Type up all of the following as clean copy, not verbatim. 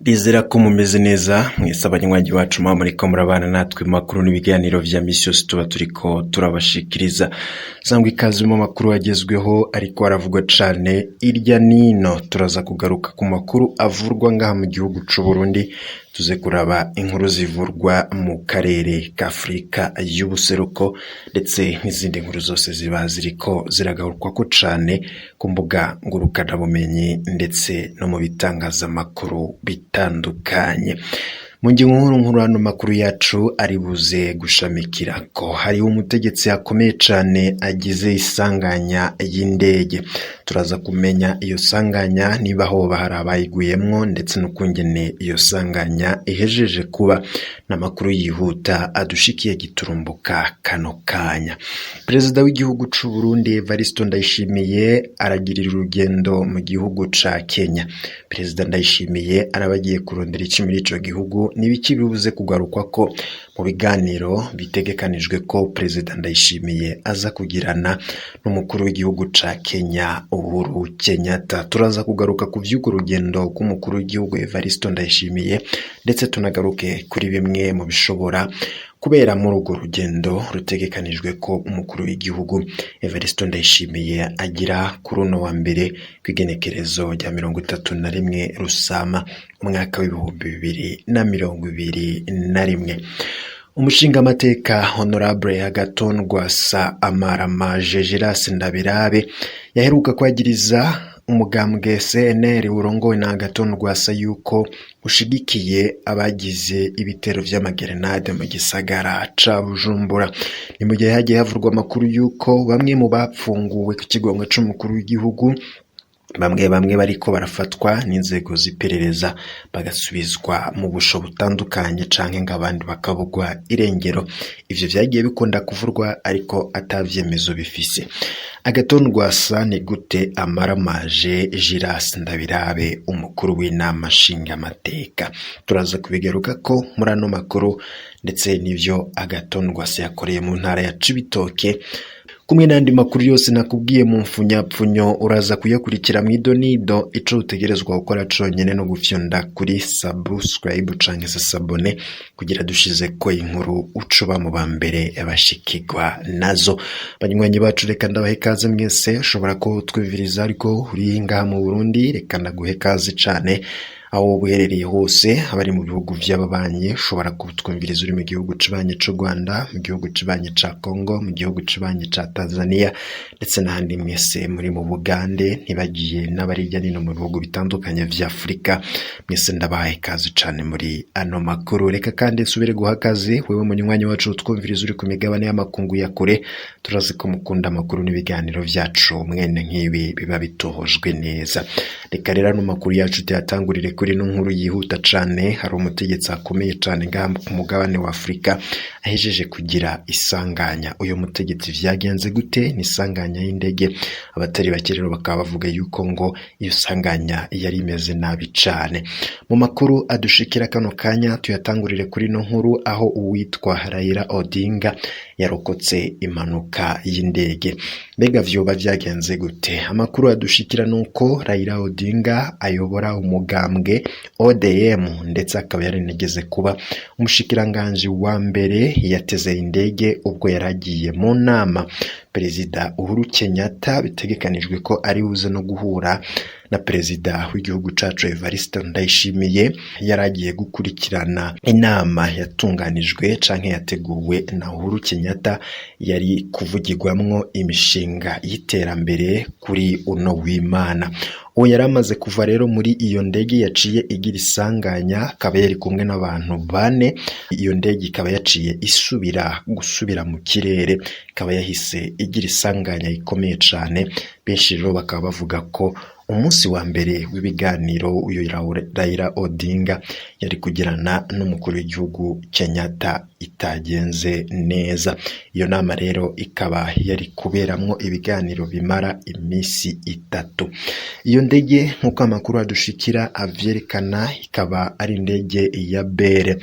Rizera ko mumeze neza mwese abanywanyi bacu muriko murabana natwe makuru n'ibiganiro vya misi yose tuba turiko turabashikiriza. Sangwa ikaze mu makuru agezweho ariko aravugwa cane irya nino. Turaza kugaruka ku makuru avurwa ngaha mu gihugu c'u Burundi, tuze kuraba inkuru zivurwa mu karere ka Afrika y'ubuseruko ndetse n'izindi nkuru zose ziba ziriko ziragaruka ko cane ku mbuga ngurukana bumenyi ndetse no mu bitangazamakuru bitandukanye. Mu nkuru hano makuru yacu ari buze gushamikira ko hari umutegetsi akomeye cane agize isanganya y'indege. Turaza kumenya iyo sanganya niba hoba hari abayiguyemwo ndetse n'ukungene iyo sanganya ihejeje kuba, n'amakuru yihuta adushikiye giturumbuka kano kanya. Perezida w'igihugu c'u Burundi Evariste Ndayishimiye aragirira urugendo mu gihugu ca Kenya. Perezida Ndayishimiye arabagiye kurondera iki muri ico gihugu, nibiki bibuze kugarukwa ko mu biganiro bitegekanijwe ko Perezida Ndayishimiye aza kugirana n'umukuru w'igihugu ca Kenya Uhuru Kenyatta. Turaza kugaruka ku vy'uko rugendo k'umukuru w'igihugu Evariste Ndayishimiye ndetse tunagaruke kuri bimwe mu bishobora kubera muri urwo rugendo rutegekanijwe ko umukuru w'igihugu Evariste Ndayishimiye agira kuri uno wa mbere kw'igenekerezo rya 31 Rusama umwaka w'2021. Umushingamateka Honorable Agathon Rwasa Amaramaje Giras Ndabirabe yaheruka kwagiriza umugambwe CNL urongowe na Agathon Rwasa yuko ushigikiye abagize ibitero vy'amagerenade mu gisagara ca Bujumbura. Ni mu gihe hagiye havurwa amakuru yuko bamwe mu bapfunguwe ku kigongo c'umukuru w'igihugu bamwe bariko barafatwa n'inzego z'iperereza bagasubizwa mu busho butandukanye canke ngabandi bakabugwa irengero. Ivyo vyagiye bikunda kuvurwa ariko atavyemezo bifise. Agathon Rwasa ni gute amaramaje Giras Ndabirabe umukuru w'inama nshingamateka? Turaza kubigaruka ko muri ano makuru ndetse n'ivyo Agathon Rwasa yakoreye mu ntara ya Cibitoke, kumwe n'andi makuru yose nakubwiye mu mfunyapfunyo. Uraza kuyakurikira mw'idonido. Ico utegerezwa gukora conyene no gufyonda kuri subscribe canke se s'abone kugira dushize ko inkuru ucuba mu bambere abashikirwa nazo. Banywanyi bacu reka ndabahe kaze mwese, ushobora ko twiviriza ariko uri ngaha mu Burundi, reka ndaguhe kaze cane aho buherereye hose. Abari mu bihugu vy'ababanyi ushobora kutwumviriza uri mu gihugu c'ibanye c'u Rwanda, mu gihugu c'ibanye ca Congo, mu gihugu c'ibanye ca Tanzania ndetse n'ahandi mwese muri mu Bugande, ntibagiye n'abarijya nino mu bihugu bitandukanye vya Afrika. Mwese ndabaye kaze cane muri ano makuru. Reka kandi nsubire guha kaze wewe munywanyi wacu utwumviriza uri ku migabane y'amakungu ya kure. Turazi ko mukunda amakuru n'ibiganiro vyacu mwene nk'ibi biba bitohojwe neza. Reka rero ano makuru yacu tuyatangurire kuri no nkuru yihuta cane. Hari umutegetsi akomeye cane ngaha ku mugabane wa Afrika ahejeje kugira isanganya. Uyo mutegetsi vyagenze gute? Ni isanganya y'indege. Abatari bake rero bakaba bavuga yuko ngo iyo sanganya yari imeze nabi cane. Mu makuru adushikira kano kanya tuyatangurire kuri no nkuru aho uwitwa Raila Odinga yarokotse impanuka y'indege. Mbega vyoba vyagenze gute? Amakuru adushikira nuko Raila Odinga ayobora umugambwe ODM ndetse akaba yarinegeze kuba umushikiranganje wa mbere yateze indege ubwo yaragiye mu nama Perezida Uhuru Kenyatta. Bitegekanijwe ko ari buze no guhura na Perezida w'igihugu cacu Evariste Ndayishimiye, yaragiye gukurikirana inama yatunganijwe canke yateguwe na Uhuru Kenyatta yari kuvugirwamwo imishinga y'iterambere kuri uno w'Imana. Uwo yaramaze kuva rero muri iyo ndege yaciye igira isanganya, akaba yari kumwe n'abantu bane. Iyo ndege ikaba yaciye gusubira mu kirere, ikaba yahise igira isanganya ikomeye cane. Benshi rero bakaba bavuga ko umunsi wa mbere w'ibiganiro uyu Raila Odinga yari kugirana n'umukuru w'igihugu Kenyatta itagenze neza. Iyo nama rero ikaba yari kuberamwo ibiganiro bimara imisi 3. Iyo ndege nk'uko amakuru adushikira avyerekana ikaba ari indege ya Bere.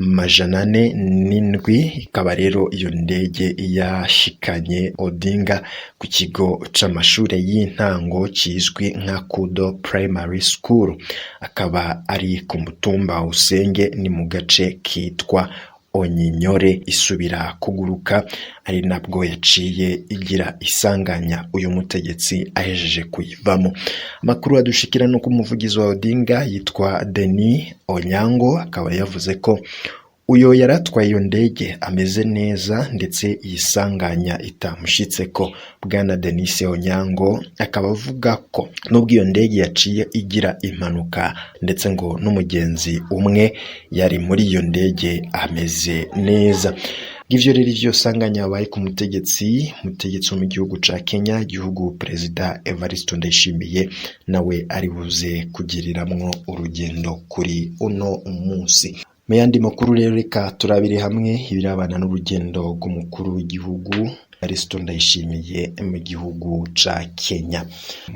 407 ikaba rero iyo ndege yashikanye Odinga ku kigo c'amashure y'intango cizwi nka Kudo Primary School, akaba ari ku mutumba Usenge ni mu gace kitwa Onyinyore. Isubira kuguruka ari nabwo yaciye igira isanganya uyu mutegetsi ahejeje kuyivamo. Amakuru adushikira no ku muvugizi wa Odinga yitwa Denis Onyango, akaba yavuze ko uyo yaratwaye iyo ndege ameze neza ndetse yisanganya itamushitseko. Bwana Denis Onyango akaba avuga ko nubwo iyo ndege yaciye igira impanuka ndetse ngo n'umugenzi umwe yari muri iyo ndege ameze neza. Ivyo rero ivyo sanganya yabaye ku mutegetsi wo mu gihugu ca Kenya, igihugu Perezida Evariste Ndayishimiye nawe ari buze kugiriramwo urugendo kuri uno munsi. Mu yandi makuru rero reka turabire hamwe ibirabana n'urugendo rw'umukuru w'igihugu Evariste Ndayishimiye mu gihugu ca Kenya.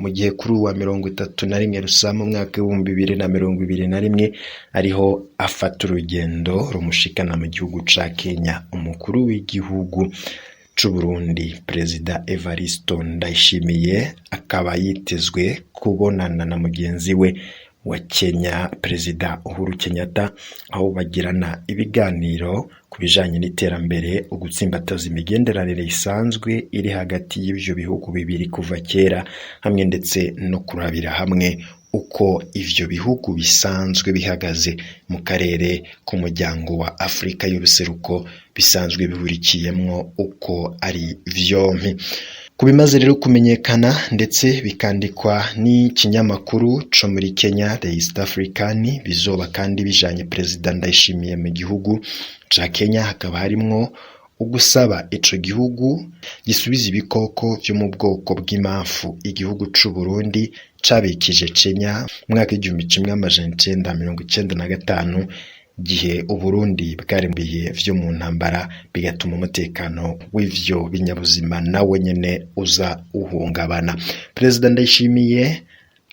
Mu gihe kuri wa 31 Rusama mu mwaka wa 2021 ariho afata urugendo rumushikana mu gihugu ca Kenya, umukuru w'igihugu c'u Burundi Perezida Evariste Ndayishimiye akaba yitezwe kubonana na mugenzi we wa Kenya Perezida Uhuru Kenyatta, aho bagirana ibiganiro ku bijanye n'iterambere, ugutsimbataza imigenderanire isanzwe iri hagati y'ivyo bihugu bibiri kuva kera, hamwe ndetse no kurabira hamwe uko ivyo bihugu bisanzwe bihagaze mu karere k'umuryango wa Afrika y'ubuseruko bisanzwe bihurikiyemwo uko ari vyompi. Kubimaze rero kumenyekana ndetse bikandikwa n'ikinyamakuru co muri Kenya The East African, bizoba kandi bijanye Perezida Ndayishimiye mu gihugu ca Kenya, hakaba harimwo ugusaba ico gihugu gisubiza ibikoko vyo mu bwoko bw'imamfu igihugu c'u Burundi cabikije Kenya mwaka 1995 gihe Uburundi bwarimbiye vyo mu ntambara, bigatuma umutekano w'ivyo binyabuzima nawe nyene uza uhungabana. Perezida Ndayishimiye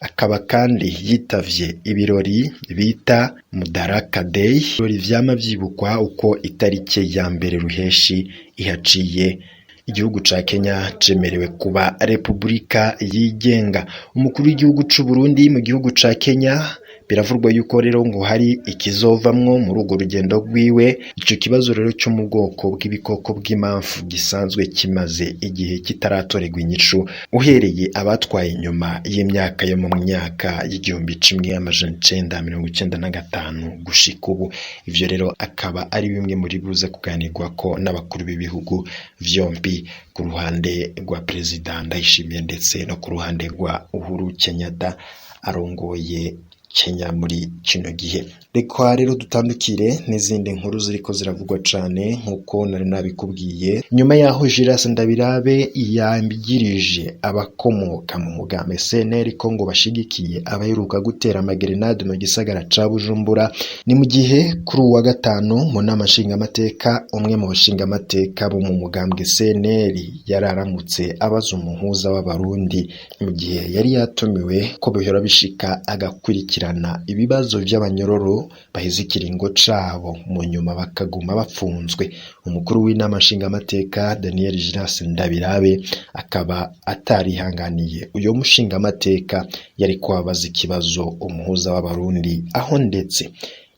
akaba kandi yitavye ibirori bita Mudaraka Day, ibirori vyama vyibukwa uko itariki ya mbere Ruheshi ihaciye igihugu ca Kenya cemerewe kuba Republika yigenga. Umukuru w'igihugu c'u Burundi mu gihugu ca Kenya biravurwa yuko rero ngo hari ikizovamwo muri urwo rugendo rwiwe. Ico kibazo rero cyo mu bwoko bw'ibikoko bw'imamfu gisanzwe kimaze igihe kitaratorerwa inyishu uhereye abatwaye inyuma y'imyaka yo mu myaka y'1995 gushika ubu. Ivyo rero akaba ari bimwe muri buze kuganirwa ko n'abakuru b'ibihugu vyombi, ku ruhande rwa Perezida Ndayishimiye ndetse no ku ruhande rwa Uhuru Kenyatta arongoye Kenya muri kino gihe. Reka rero dutandukire n'izindi nkuru ziriko ziravugwa cane nkuko nari nabikubwiye. Nyuma yaho Julius Ndabirabe yambigirije abakomoka mu mugambi CNL ko ngo bashigikiye abaheruka gutera amagerenade mu gisagara ca Bujumbura, ni mu gihe kuri uwa gatanu mu nama nshingamateka umwe mu bashingamateka bo mu mugambi CNL yararamutse abaza umuhuza w'abarundi mu gihe yari yatumiwe ko bihora bishika agakurikirana ibibazo by'abanyororo baheze ikiringo cabo mu nyuma bakaguma bafunzwe. Umukuru w'inama nshingamateka Daniel Julius Ndabirabe akaba atarihanganiye uyo mushingamateka yari kwabaza ikibazo umuhuza w'abarundi, aho ndetse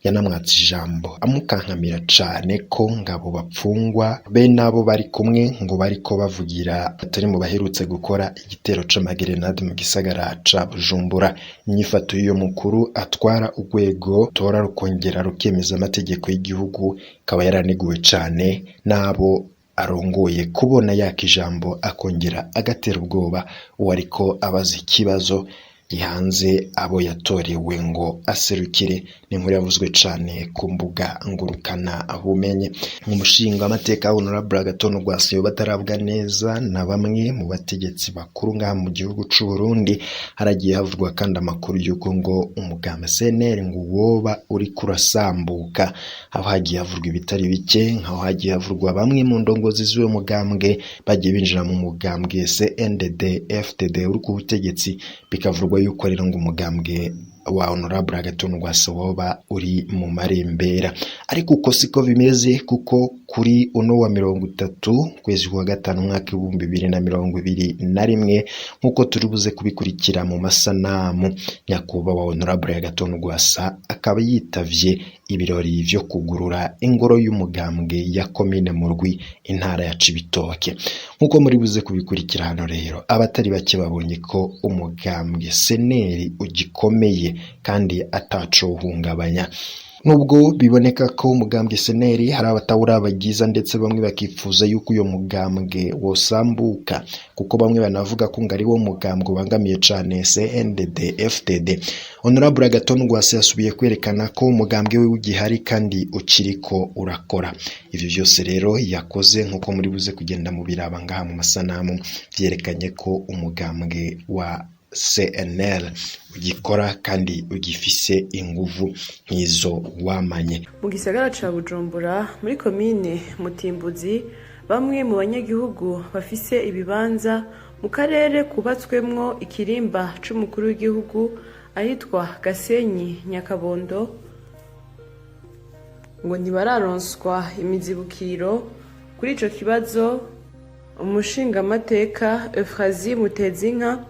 yanamwatse ijambo amukankamira cane ko ngabo bapfungwa be nabo bari kumwe ngo bariko bavugira atari mu baherutse gukora igitero c'amagerenade mu gisagara ca Bujumbura. Inyifato y'uyo mukuru atwara urwego tora rukongera rukemeza amategeko y'igihugu kaba yaraniguwe cane nabo arongoye, kubona yakijambo akongera agatera ubwoba uwariko abaza ikibazo gihanze abo yatorewe ngo aserukire. Ni inkuru yavuzwe cane ku mbuga ngurukana bumenye. Mu mushinga amateka Honorable Agathon Rwasa batarabwa neza na bamwe mu bategetsi bakuru ngaha mu gihugu c'u Burundi, haragiye havugwa kandi amakuru y'uko ngo umugambi CNL ngo woba uri kurasambuka, aho hagiye havurwa ibitari bike, nkaho hagiye havurwa bamwe mu ndongozi z'uwo mugambwe bagiye binjira mu mugambwe CNDD FDD uri ku butegetsi, bikavurwa yuko rero ngo umugambwe wa Honorable Agathon Rwasa woba uri mu marembera, ariko uko siko bimeze kuko kuri uno wa 30 kwezi kwa gatanu mwaka 2021 nkuko turibuze kubikurikira mu masanamu, nyakubahwa Honorable Agathon Rwasa akaba yitavye ibirori vyo kugurura ingoro y'umugambwe ya komine Murwi intara ya Cibitoke. Nkuko muri buze kubikurikira hano rero, abatari bake babonye ko umugambwe seneri ugikomeye kandi ataco uhungabanya. Nubwo biboneka ko umugambwe seneri hari abatawura bagiza ndetse bamwe bakifuza yuko uyo mugambwe wosambuka, kuko bamwe banavuga ko ngari wo mugambwe ubangamiye cane CNDD FDD. Honorable Agathon Rwasa yasubiye kwerekana ko umugambwe we ugihari kandi ukiriko urakora. Ivyo vyose rero yakoze nkuko muri buze kugenda mu biraba ngaha mu masanamu, vyerekanye ko umugambwe wa CNL ugikora kandi ugifise inguvu nk'izo wamanye. Mu gisagara ca Bujumbura muri komine Mutimbuzi, bamwe mu banyagihugu bafise ibibanza mu karere kubatswemwo ikirimba c'umukuru w'igihugu ahitwa Gasenyi Nyakabondo ngo ntibararonswa imizibukiro kuri ico kibazo. Umushingamateka Euphrasie Mutezinka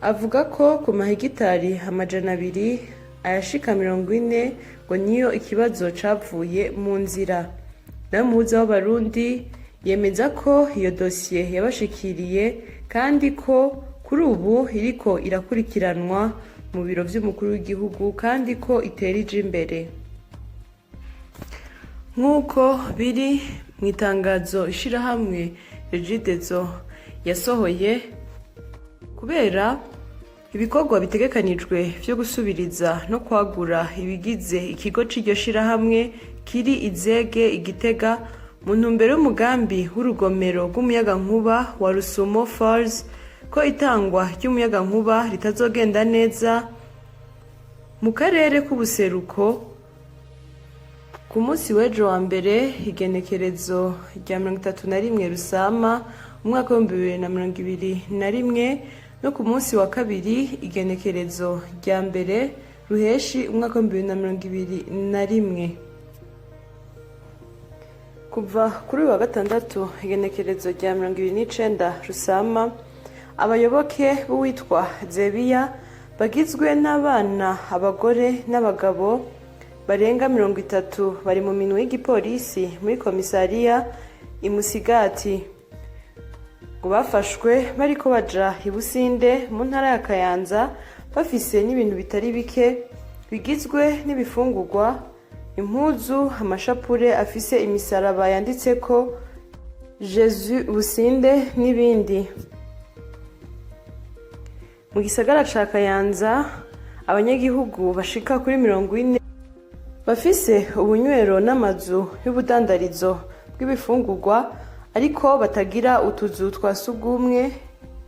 avuga ko ku mahegitari 200 ayashika 40 ngo niyo ikibazo capfuye mu nzira. Nawe muhuza w'abarundi yemeza ko iyo dosiye yabashikiriye kandi ko kuri ubu iriko irakurikiranwa mu biro vy'umukuru w'igihugu kandi ko iterije imbere. Nk'uko biri mu itangazo ishirahamwe Regidezo yasohoye, kubera ibikorwa bitegekanijwe vyo gusubiriza no kwagura ibigize ikigo c'iryo shirahamwe kiri Izege Igitega mu ntumbero y'umugambi w'urugomero rw'umuyagankuba wa Rusumo Falls, ko itangwa ry'umuyagankuba ritazogenda neza mu karere k'ubuseruko. Ku munsi w'ejo wa mbere igenekerezo rya 31 Rusama umwaka wa 2021 no ku munsi wa kabiri igenekerezo rya mbere Ruheshi umwaka wa 2021. Kuva kuri wa gatandatu igenekerezo rya 29 Rusama, abayoboke b'uwitwa Zebiya bagizwe n'abana, abagore n'abagabo barenga 30 bari mu minwe y'igipolisi muri komisariya Imusigati, ngo bafashwe bariko baja ibusinde mu ntara ya Kayanza bafise n'ibintu bitari bike bigizwe n'ibifungurwa, impuzu, amashapure afise imisaraba yanditseko Jesus Businde n'ibindi. Mu gisagara ca Kayanza abanyagihugu bashika kuri 40 bafise ubunywero n'amazu y'ubudandarizo bw'ibifungurwa ariko batagira utuzu twa sugumwe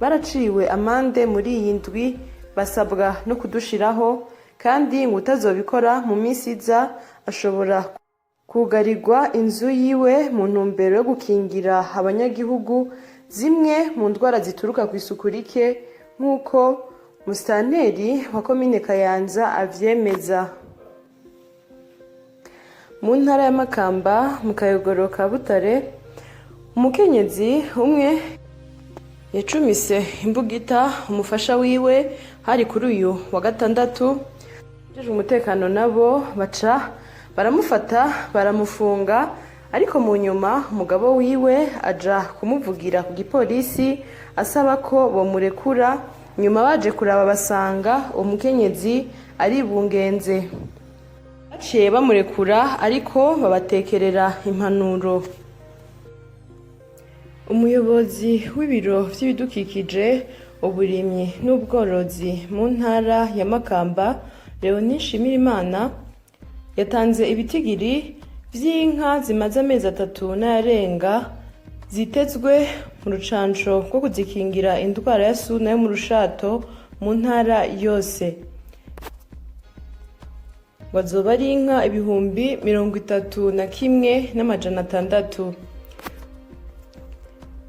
baraciwe amande muri iyi ndwi, basabwa no kudushiraho kandi ngo utazobikora mu minsi iza ashobora kugarirwa inzu yiwe mu ntumbero yo gukingira abanyagihugu zimwe mu ndwara zituruka ku isuku rike, nk'uko musitanteri wa komine Kayanza avyemeza. Mu ntara ya Makamba mu kayogoro ka Butare, umukenyezi umwe yacumise imbugita umufasha wiwe hari kuri uyu wa gatandatu. Umutekano nabo baca baramufata baramufunga, ariko mu nyuma umugabo wiwe aja kumuvugira ku gipolisi asaba ko bomurekura. Nyuma baje kuraba basanga umukenyezi ari bungenze, baciye bamurekura ariko babatekerera impanuro. Umuyobozi w'ibiro vy'ibidukikije, uburimyi n'ubworozi mu ntara ya Makamba, Leonie Nshimirimana, yatanze ibitigiri vy'inka zimaze amezi 3 n'ayarenga zitezwe mu rucanco rwo kuzikingira indwara ya suna yo mu rushato mu ntara yose. Bazoba ari inka 31,600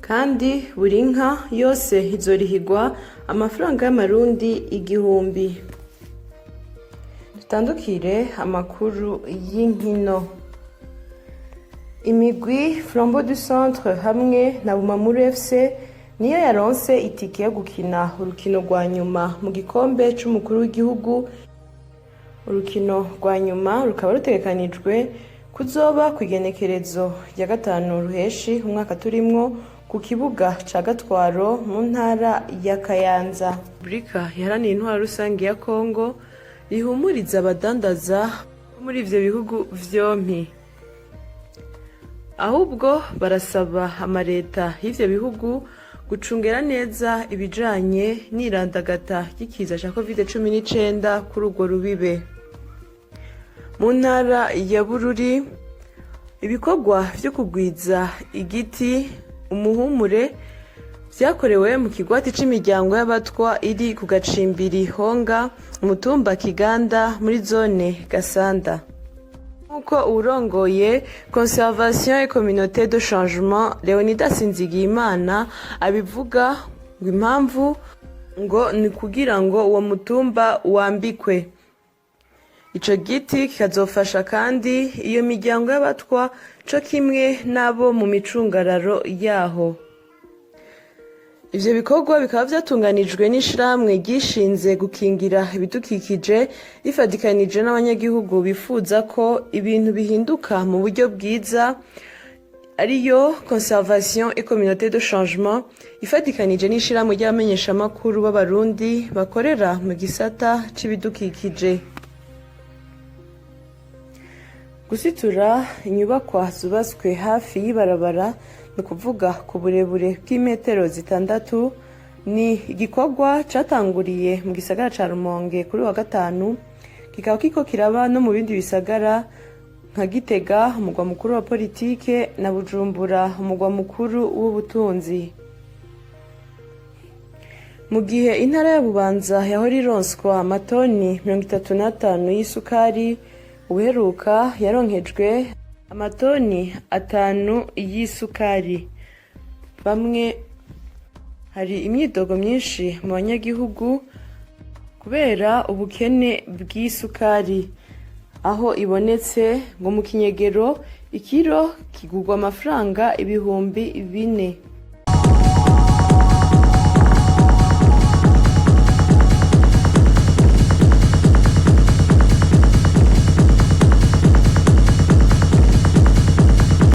kandi buri nka yose izorihigwa amafaranga y'amarundi 1000. Dutandukire amakuru y'inkino. Imigwi Flambeau du Centre hamwe na Bumamuru FC niyo yaronse itike yo gukina urukino rwa nyuma mu gikombe c'umukuru w'igihugu. Urukino rwa nyuma rukaba rutegekanijwe kuzoba kw'igenekerezo rya 5 ruheshi umwaka turimwo ku kibuga ca Gatwaro mu ntara ya Kayanza. Repubulika Iharanira Intwaro Rusange ya Kongo rihumuriza abadandaza muri ivyo bihugu vyompi, ahubwo barasaba amareta y'ivyo bihugu gucungera neza ibijanye n'irandagata ry'ikiza ca COVID-19 kuri urwo rubibe. Mu ntara ya Bururi, ibikorwa vyo kugwiza igiti umuhumure vyakorewe mu kigwati c'imiryango y'abatwa iri ku gacimbiri Honga, umutumba Kiganda muri zone Gasanda. Nkuko urongoye Conservation et Communauté de Changement Leonidas Nzigiyimana abivuga, ngo impamvu ngo ni kugira ngo uwo mutumba wambikwe. Ico giti kikazofasha kandi iyo miryango y'abatwa co kimwe nabo mu micungararo yaho. Ivyo bikorwa bikaba vyatunganijwe n'ishirahamwe ryishinze gukingira ibidukikije rifadikanije n'abanyagihugu bifuza ko ibintu bihinduka mu buryo bwiza, ariyo Conservation et Communauté de Changement ifadikanije n'ishirahamwe ry'abamenyeshamakuru b'abarundi bakorera mu gisata c'ibidukikije. Gusitura inyubakwa zubatswe hafi y'ibarabara, ni kuvuga ku burebure bw'imetero 6, ni igikorwa catanguriye mu gisagara ca Rumonge kuri wa 5, kikaba kiko kiraba no mu bindi bisagara nka Gitega umugwa mukuru wa politike na Bujumbura umugwa mukuru w'ubutunzi. Mu gihe intara ya Bubanza yahora ironswa amatoni 35 y'isukari, uheruka yaronkejwe amatoni 5 y'isukari. Bamwe hari imyidogo myinshi mu banyagihugu kubera ubukene bw'isukari, aho ibonetse ngo mu kinyegero ikiro kigurwa amafaranga 4,000.